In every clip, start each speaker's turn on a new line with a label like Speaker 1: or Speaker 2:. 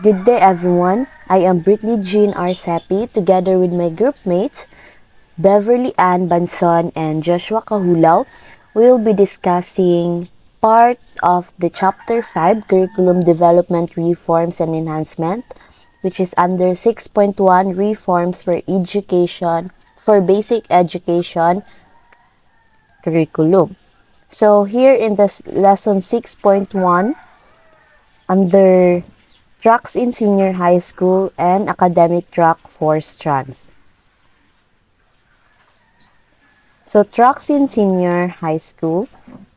Speaker 1: Good day everyone. I am Brittany Jean Arcepi together with my group mates Beverly Ann Banson and Joshua Kahulaw. We will be discussing part of the Chapter 5 Curriculum Development Reforms and Enhancement, which is under 6.1 Reforms for Education for Basic Education Curriculum. So here in this lesson 6.1 under tracks in senior high school and academic track for Strands. So tracks in senior high school,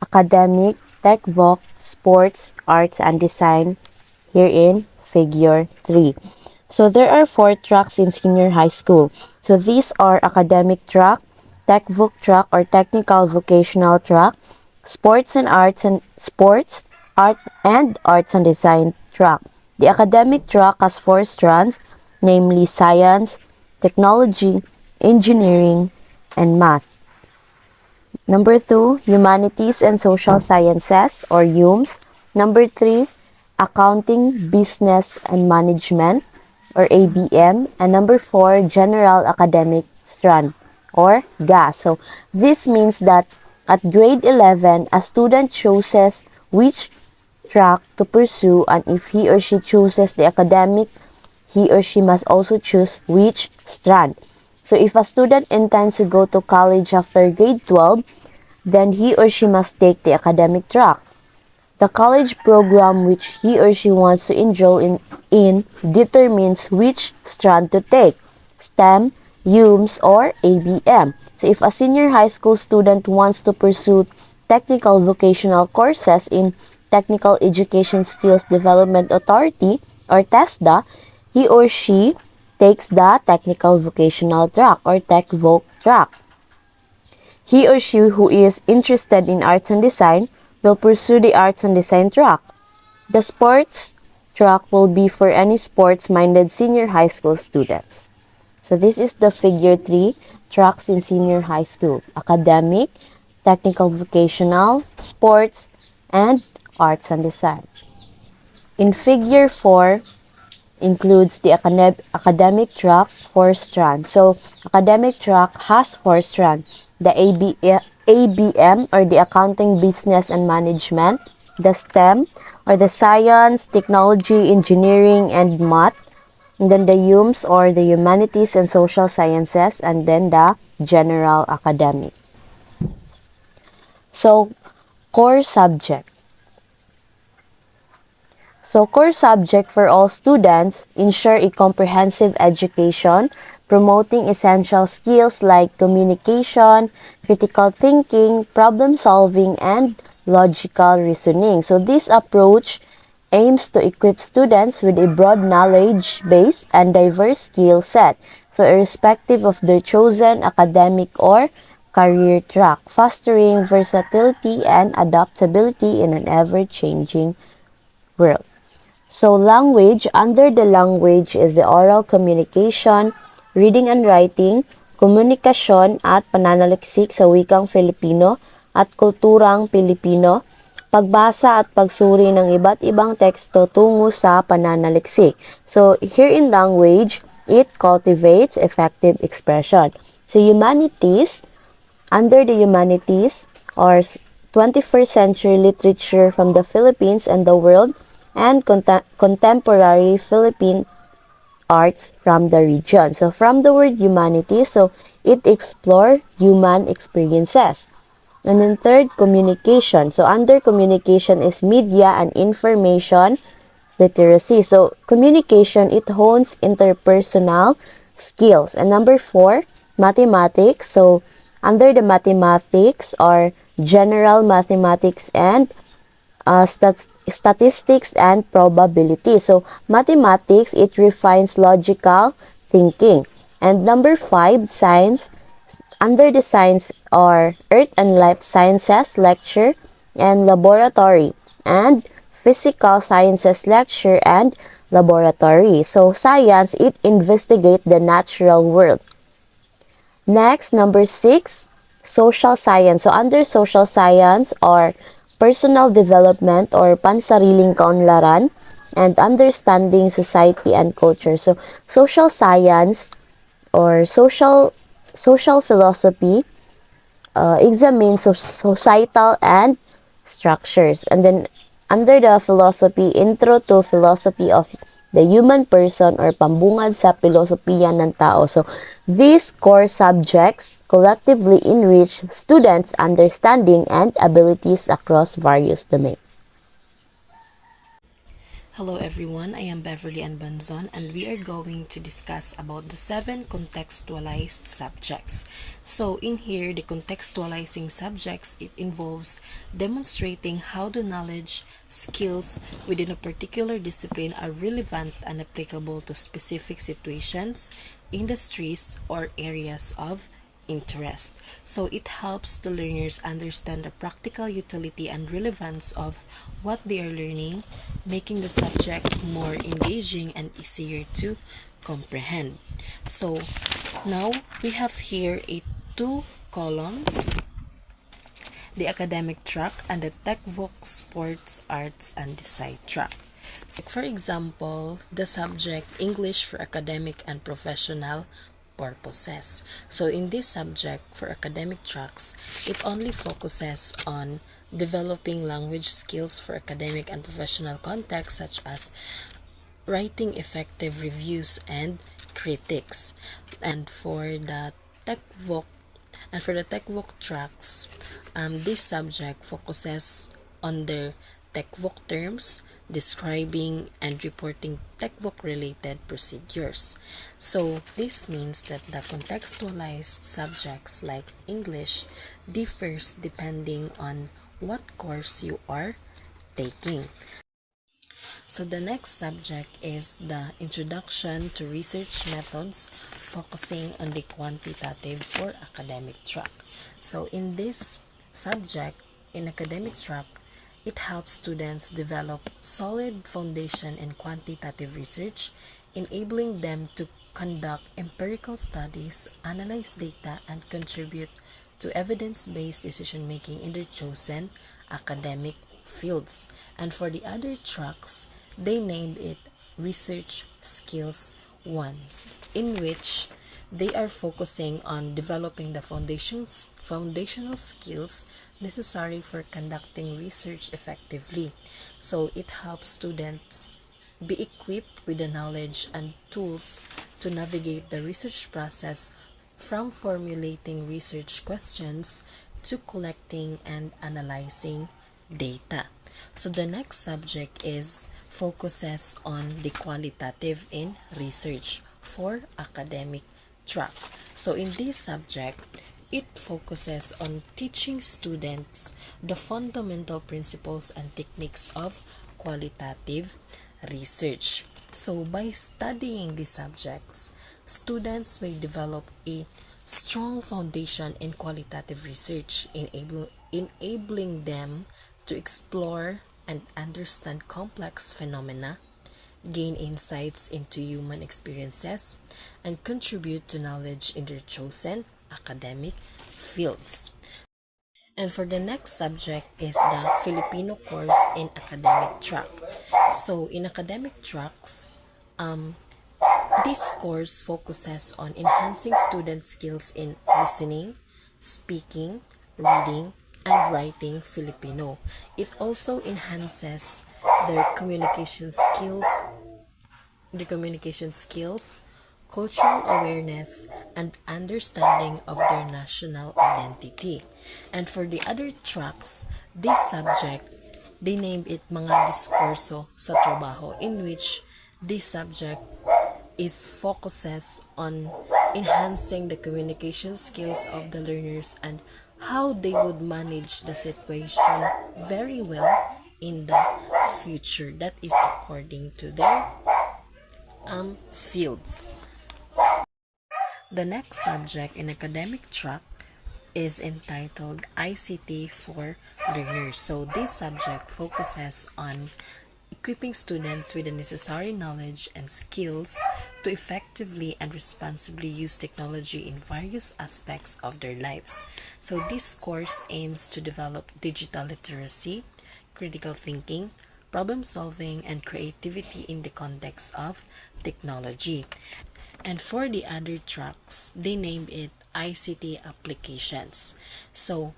Speaker 1: academic, tech voc, sports, arts, and design here in figure 3. So there are 4 tracks in senior high school. So these are academic track, tech voc track or technical vocational track, sports and arts and sports, art and arts and design track. The academic track has 4 strands, namely science, technology, engineering, and math. Number 2, Humanities and Social Sciences or HUMS. Number 3, Accounting, Business and Management or ABM. And number 4, General Academic Strand or GAS. So this means that at grade 11, a student chooses which track to pursue, and if he or she chooses the academic, he or she must also choose which strand. So if a student intends to go to college after grade 12, then he or she must take the academic track. The college program which he or she wants to enroll in determines which strand to take, STEM, HUMS, or ABM. So if a senior high school student wants to pursue technical vocational courses in Technical Education Skills Development Authority or TESDA, he or she takes the technical vocational track or tech voc track. He or she who is interested in arts and design will pursue the arts and design track. The sports track will be for any sports-minded senior high school students. So this is the figure 3 tracks in senior high school: academic, technical vocational, sports, and arts and design. In figure 4, includes the academic track 4 strands. So academic track has 4 strands. The ABM or the Accounting, Business and Management, the STEM or the Science, Technology, Engineering and Math, and then the HUMS or the Humanities and Social Sciences, and then the General Academic. So core subject. So core subject for all students ensure a comprehensive education, promoting essential skills like communication, critical thinking, problem solving, and logical reasoning. So this approach aims to equip students with a broad knowledge base and diverse skill set, so irrespective of their chosen academic or career track, fostering versatility and adaptability in an ever-changing world. So language, under the language is the oral communication, reading and writing, komunikasyon at pananaliksik sa wikang Filipino at kulturang Pilipino, pagbasa at pagsuri ng iba't ibang teksto tungo sa pananaliksik. So here in language, it cultivates effective expression. So humanities, under the humanities or 21st century literature from the Philippines and the world, and contemporary Philippine arts from the region. So from the word humanity, so it explore human experiences. And then third, communication. So under communication is media and information literacy. So communication, it hones interpersonal skills. And number 4, mathematics. So under the mathematics are general mathematics and statistics and probability. So mathematics, it refines logical thinking. And number 5, science. Under the science are earth and life sciences lecture and laboratory, and physical sciences lecture and laboratory. So science, it investigate the natural world. Next, number 6, social science. So under social science are personal development or pansariling kaunlaran, and understanding society and culture. So social science or social philosophy examines societal and structures. And then under the philosophy, intro to philosophy of the human person or pambungad sa filosofiya ng tao. So these core subjects collectively enrich students' understanding and abilities across various domains.
Speaker 2: Hello everyone, I am Beverly Ann Banzon and we are going to discuss about the 7 contextualized subjects. So in here, the contextualizing subjects, it involves demonstrating how the knowledge, skills within a particular discipline are relevant and applicable to specific situations, industries, or areas of interest. So it helps the learners understand the practical utility and relevance of what they are learning, making the subject more engaging and easier to comprehend. So now we have here two columns, the academic track and the TechVoc sports, arts, and design track. So for example, the subject English for academic and professional purposes. So in this subject for academic tracks, it only focuses on developing language skills for academic and professional contexts such as writing effective reviews and critics. And for the TechVoc tracks, this subject focuses on the TechVoc terms, describing and reporting TechVoc related procedures. So this means that the contextualized subjects like English differs depending on what course you are taking. So the next subject is the Introduction to Research Methods, focusing on the quantitative for academic track. So in this subject, in academic track, it helps students develop solid foundation in quantitative research, enabling them to conduct empirical studies, analyze data, and contribute to evidence-based decision-making in their chosen academic fields. And for the other tracks, they named it Research Skills 1, in which they are focusing on developing the foundational skills necessary for conducting research effectively. So it helps students be equipped with the knowledge and tools to navigate the research process, from formulating research questions to collecting and analyzing data. So the next subject is focuses on the qualitative in research for academic track. So in this subject, it focuses on teaching students the fundamental principles and techniques of qualitative research. So by studying these subjects, students may develop a strong foundation in qualitative research, enabling them to explore and understand complex phenomena, gain insights into human experiences, and contribute to knowledge in their chosen academic fields. And for the next subject is the Filipino course in academic track. So in academic tracks, this course focuses on enhancing student skills in listening, speaking, reading, and writing Filipino. It also enhances their communication skills, cultural awareness, and understanding of their national identity. And for the other tracks, this subject, they named it mga diskurso sa trabaho, in which this subject is focuses on enhancing the communication skills of the learners and how they would manage the situation very well in the future. That is according to their fields. The next subject in academic track is entitled ICT for Learners. So this subject focuses on equipping students with the necessary knowledge and skills to effectively and responsibly use technology in various aspects of their lives. So this course aims to develop digital literacy, critical thinking, problem solving, and creativity in the context of technology. And for the other tracks, they named it ICT applications. So,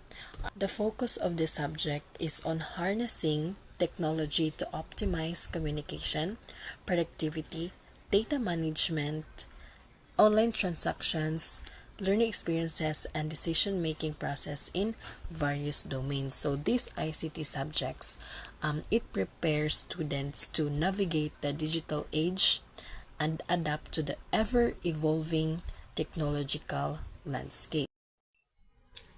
Speaker 2: the focus of the subject is on harnessing technology to optimize communication, productivity, data management, online transactions, learning experiences, and decision-making process in various domains. So these ICT subjects, it prepares students to navigate the digital age and adapt to the ever-evolving technological landscape.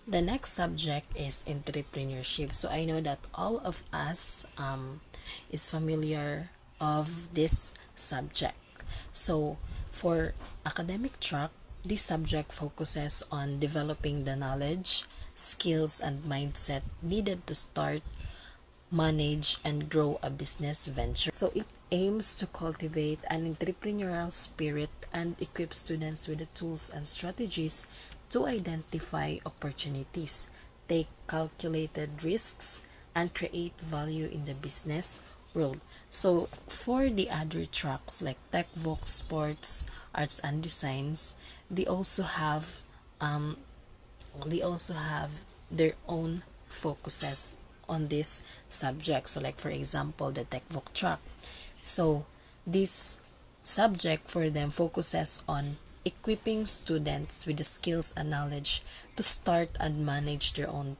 Speaker 2: The next subject is entrepreneurship. So I know that all of us is familiar of this subject. So for academic track, this subject focuses on developing the knowledge, skills, and mindset needed to start, manage, and grow a business venture. So it aims to cultivate an entrepreneurial spirit and equip students with the tools and strategies to identify opportunities, take calculated risks, and create value in the business world. So for the other tracks like Tech Voc, Sports, Arts and Designs, they also have um, they also have their own focuses on this subject. So like for example, the Tech Voc track. So this subject for them focuses on equipping students with the skills and knowledge to start and manage their own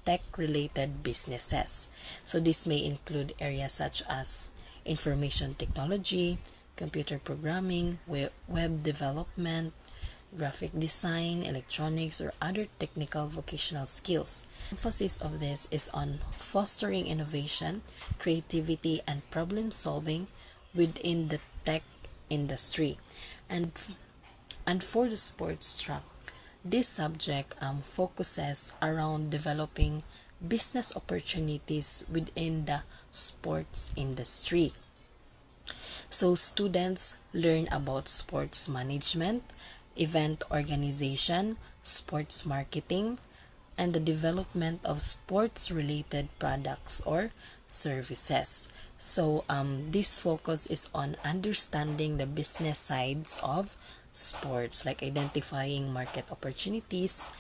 Speaker 2: tech-related businesses. So this may include areas such as information technology, computer programming, web development, graphic design, electronics, or other technical vocational skills. Emphasis of this is on fostering innovation, creativity, and problem solving within the tech industry. And for the sports track, this subject focuses around developing business opportunities within the sports industry. So students learn about sports management, event organization, sports marketing, and the development of sports-related products or services. So this focus is on understanding the business sides of sports, like identifying market opportunities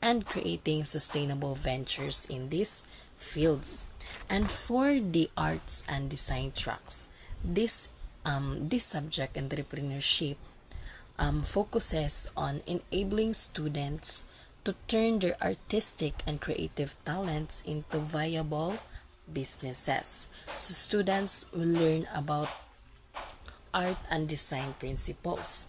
Speaker 2: and creating sustainable ventures in these fields. And for the arts and design tracks, this subject, entrepreneurship, focuses on enabling students to turn their artistic and creative talents into viable businesses. So students will learn about art and design principles,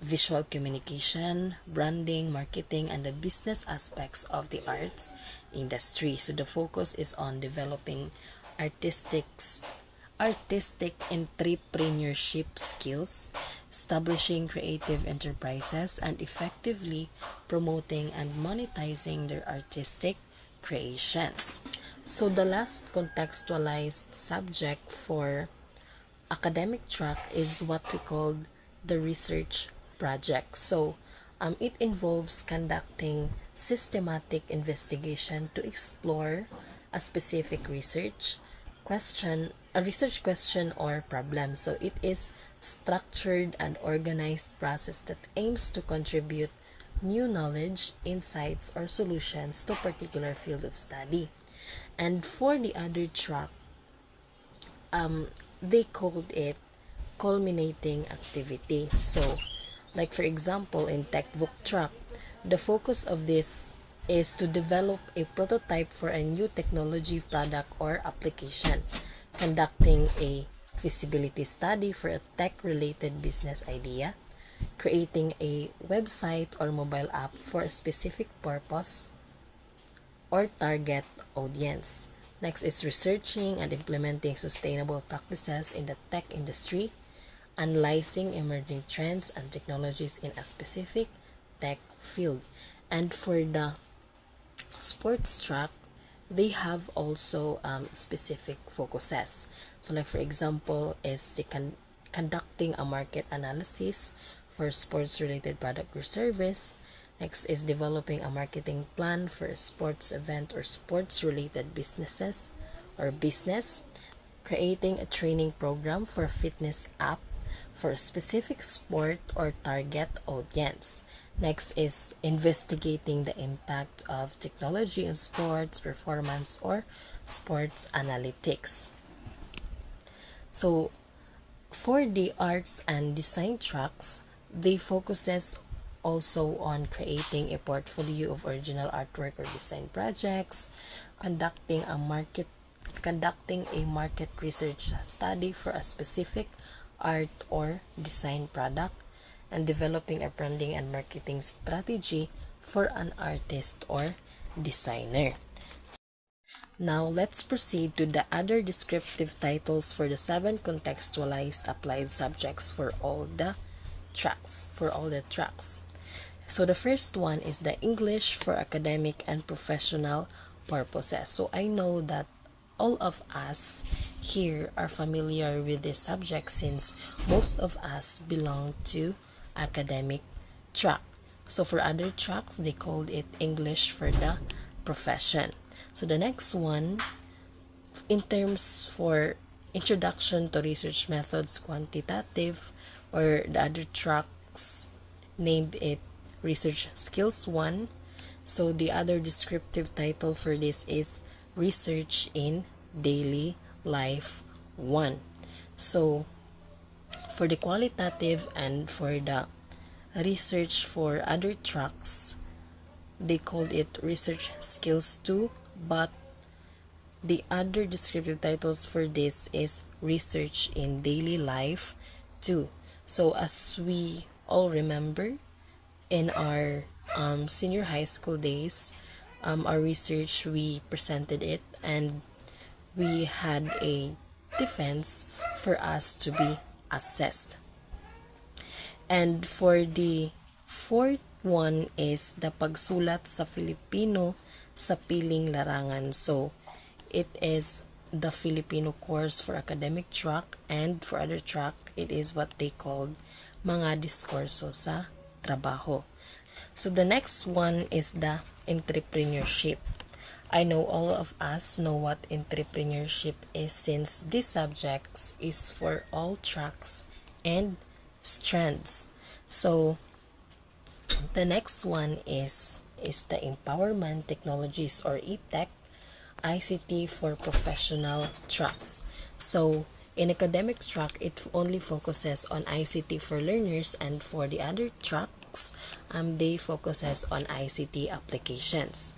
Speaker 2: visual communication, branding, marketing, and the business aspects of the arts industry. So the focus is on developing artistic entrepreneurship skills, establishing creative enterprises, and effectively promoting and monetizing their artistic creations. So the last contextualized subject for academic track is what we call the research project. So it involves conducting systematic investigation to explore a specific research question or problem. So it is structured and organized process that aims to contribute new knowledge, insights, or solutions to a particular field of study. And for the other track, they called it culminating activity. So, like for example, in TechVoc track, the focus of this is to develop a prototype for a new technology product or application, conducting a feasibility study for a tech-related business idea, creating a website or mobile app for a specific purpose or target audience. Next is researching and implementing sustainable practices in the tech industry, analyzing emerging trends and technologies in a specific tech field. And for the sports track, they have also specific focuses. So like for example is the conducting a market analysis for sports related product or service. Next is developing a marketing plan for a sports event or sports related business, creating a training program for fitness app for a specific sport or target audience. Next is investigating the impact of technology in sports performance or sports analytics. So for the arts and design tracks, they focuses also on creating a portfolio of original artwork or design projects, conducting a market research study for a specific art or design product, and developing a branding and marketing strategy for an artist or designer. Now, let's proceed to the other descriptive titles for the 7 contextualized applied subjects for all the tracks. So the first one is the English for academic and professional purposes. So I know that all of us here are familiar with this subject since most of us belong to academic track. So for other tracks, they called it English for the profession. So the next one, in terms for introduction to research methods quantitative, or the other tracks named it research skills 1. So the other descriptive title for this is research in daily life 1. So for the qualitative and for the research for other tracks, they called it research skills 2, but the other descriptive titles for this is research in daily life 2. So as we all remember, in our senior high school days, our research, we presented it and we had a defense for us to be assessed. And for the fourth one is the pagsulat sa Filipino sa piling larangan. So it is the Filipino course for academic track, and for other track, it is what they called mga diskurso sa trabaho. So the next one is the entrepreneurship. I know all of us know what entrepreneurship is since this subjects is for all tracks and strands. So the next one is the empowerment technologies or e-tech ICT for professional tracks. So in academic track, it only focuses on ICT for learners, and for the other tracks, they focuses on ICT applications.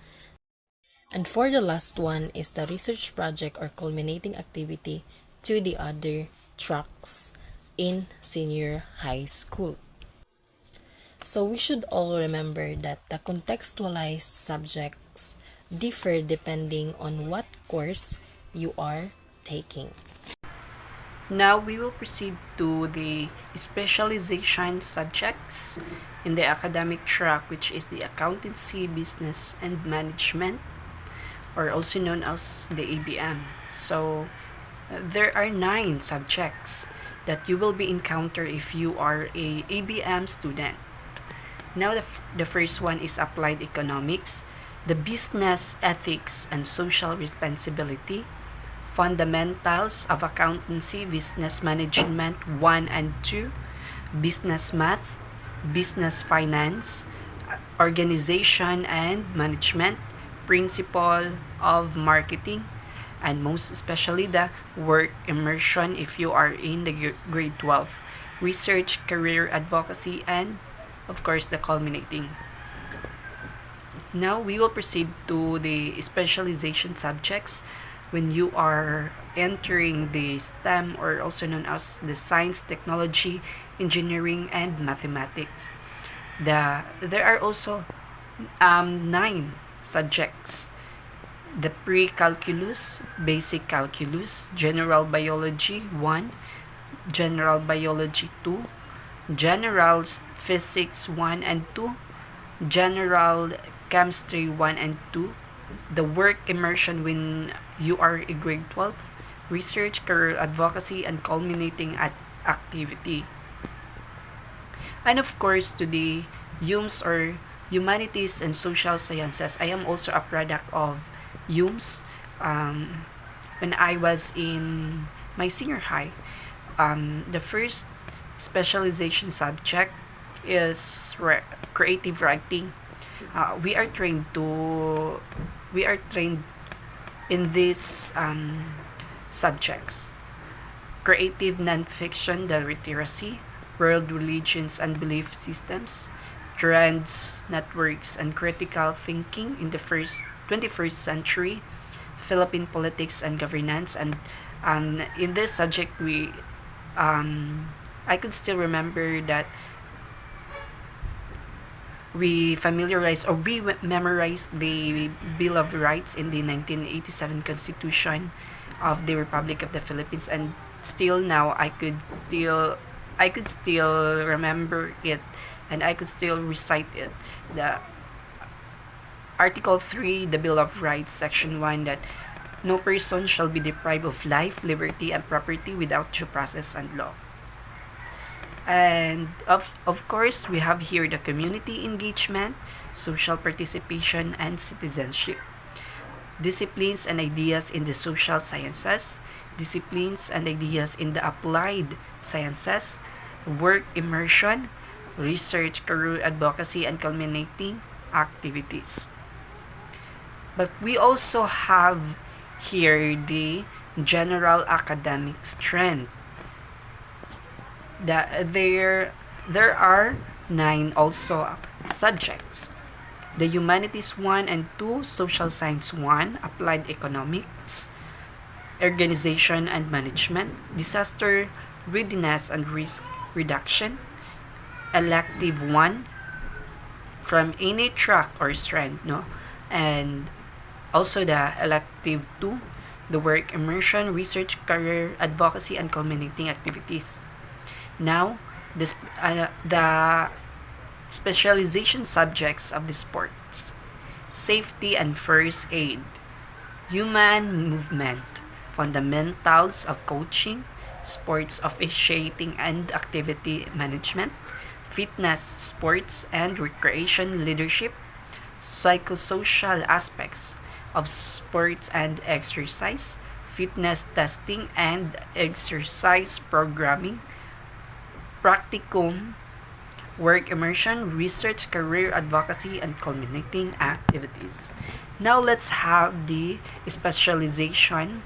Speaker 2: And for the last one is the research project or culminating activity to the other tracks in senior high school. So we should all remember that the contextualized subjects differ depending on what course you are taking.
Speaker 3: Now we will proceed to the specialization subjects in the academic track, which is the accountancy, business, and management, or also known as the ABM. So there are 9 subjects that you will be encounter if you are a ABM student. Now the first one is applied economics, the business ethics and social responsibility, fundamentals of accountancy, business management 1 and 2, business math, business finance, organization and management, principle of marketing, and most especially the work immersion if you are in the grade 12, research, career advocacy, and of course the culminating. Now we will proceed to the specialization subjects when you are entering the STEM, or also known as the science, technology, engineering, and mathematics. There are also 9 subjects: the pre-calculus, basic calculus, general biology 1, general biology 2, general physics 1 and 2, general chemistry 1 and 2, the work immersion when you are a grade 12, research, career advocacy, and culminating at activity. And of course, to the HUMS, or humanities and social sciences. I am also a product of HUMS. When I was in my senior high, the first specialization subject is creative writing. We are trained to we are trained in these subjects: creative nonfiction, the literacy, world religions and belief systems, trends, networks, and critical thinking in the 21st century, Philippine politics and governance. And in this subject, I could still remember that we memorized the Bill of Rights in the 1987 Constitution of the Republic of the Philippines, and still now I could still remember it, and I could still recite it. The Article 3, the Bill of Rights, Section 1, that no person shall be deprived of life, liberty, and property without due process and law. And of course, we have here the community engagement, social participation, and citizenship. Disciplines and ideas in the social sciences, disciplines and ideas in the applied sciences, work immersion, research, career advocacy, and culminating activities. But we also have here the general academic strength. There are 9 also subjects: the humanities 1 and 2, social science 1, applied economics, organization and management, disaster readiness and risk reduction, elective 1 from any track or strand, no, and also the elective 2, the work immersion, research, career advocacy, and culminating activities. Now, the specialization subjects of the sports: safety and first aid, human movement, fundamentals of coaching, sports officiating and activity management, fitness, sports and recreation leadership, psychosocial aspects of sports and exercise, fitness testing and exercise programming, practicum, work immersion, research, career advocacy, and culminating activities. Now let's have the specialization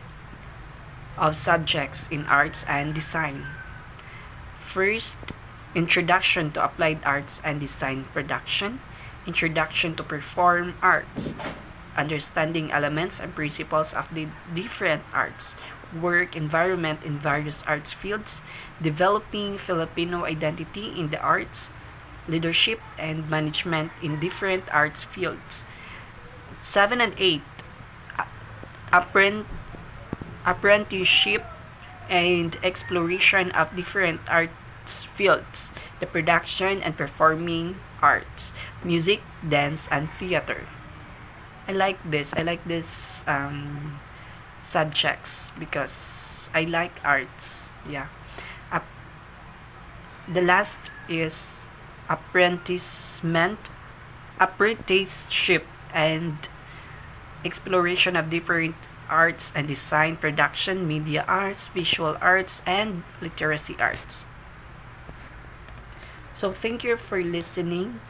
Speaker 3: of subjects in arts and design. First, introduction to applied arts and design production, introduction to perform arts, understanding elements and principles of the different arts, work environment in various arts fields, developing Filipino identity in the arts, leadership and management in different arts fields. 7 and 8, apprenticeship and exploration of different arts fields, the production and performing arts, music, dance, and theater. I like this subjects because I like arts. Yeah. Ap- the last is apprenticeship and exploration of different arts and design, production, media arts, visual arts, and literacy arts. So thank you for listening.